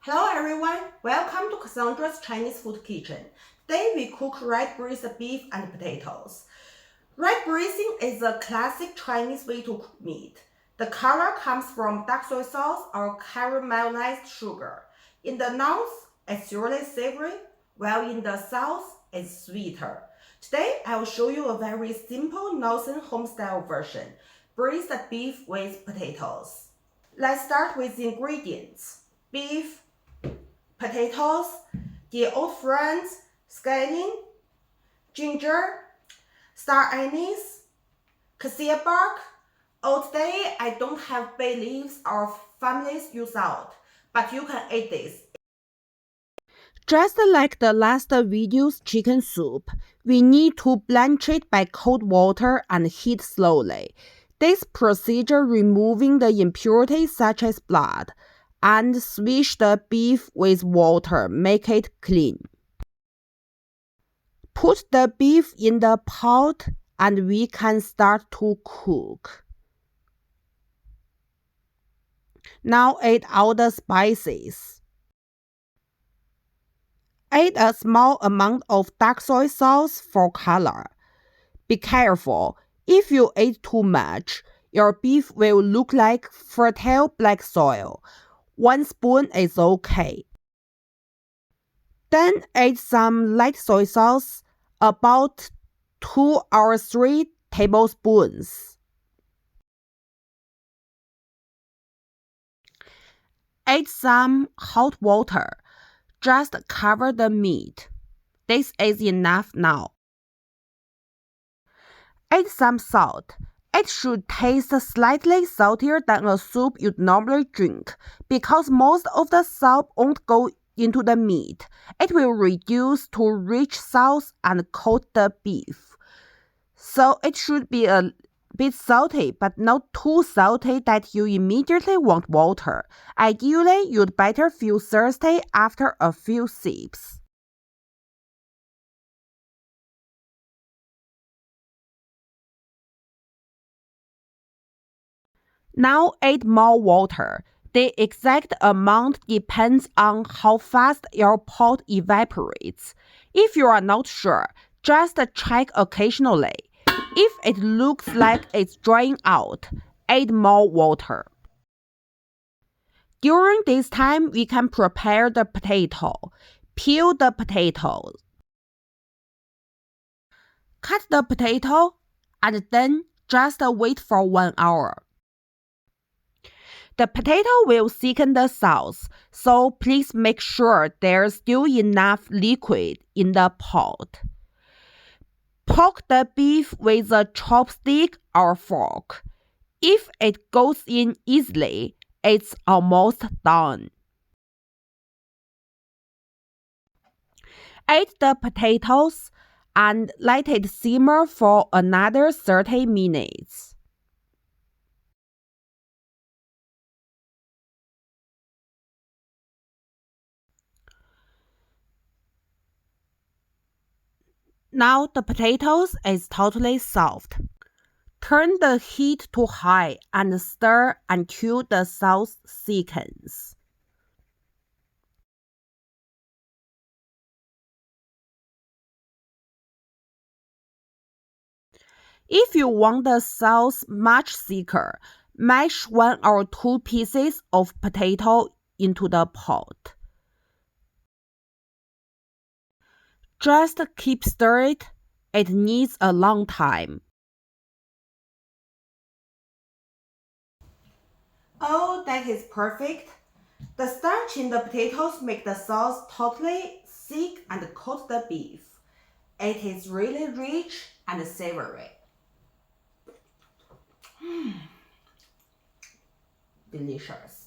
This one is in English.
Hello everyone, welcome to Cassandra's Chinese Food Kitchen. Today we cook red-braised beef and potatoes. Red-braising is a classic Chinese way to cook meat. The color comes from dark soy sauce or caramelized sugar. In the north, it's usually savory, while in the south, it's sweeter. Today, I will show you a very simple northern home-style version, braised beef with potatoes. Let's start with the ingredients. Beef, potatoes, the old friends, scallion, ginger, star anise, cassia bark. Today I don't have bay leaves or families use out, but you can eat this. Just like the last video's chicken soup, we need to blanch it by cold water and heat slowly. This procedure removing the impurities such as blood and swish the beef with water, make it clean. Put the beef in the pot and we can start to cook. Now add all the spices. Add a small amount of dark soy sauce for color. Be careful, if you add too much, your beef will look like fertile black soil. 1 spoon is okay. Then add some light soy sauce, about 2 or 3 tablespoons. Add some hot water. Just cover the meat. This is enough now. Add some salt. It should taste slightly saltier than a soup you'd normally drink, because most of the salt won't go into the meat. It will reduce to rich sauce and coat the beef. So it should be a bit salty, but not too salty that you immediately want water. Ideally, you'd better feel thirsty after a few sips. Now add more water. The exact amount depends on how fast your pot evaporates. If you are not sure, just check occasionally. If it looks like it's drying out, add more water. During this time, we can prepare the potato. Peel the potatoes. Cut the potato and then just wait for 1 hour. The potato will thicken the sauce, so please make sure there's still enough liquid in the pot. Poke the beef with a chopstick or fork. If it goes in easily, it's almost done. Add the potatoes and let it simmer for another 30 minutes. Now the potatoes is totally soft. Turn the heat to high and stir until the sauce thickens. If you want the sauce much thicker, mash 1 or 2 pieces of potato into the pot. Just keep stirring. It needs a long time. Oh, that is perfect. The starch in the potatoes make the sauce totally thick and coat the beef. It is really rich and savory. Delicious.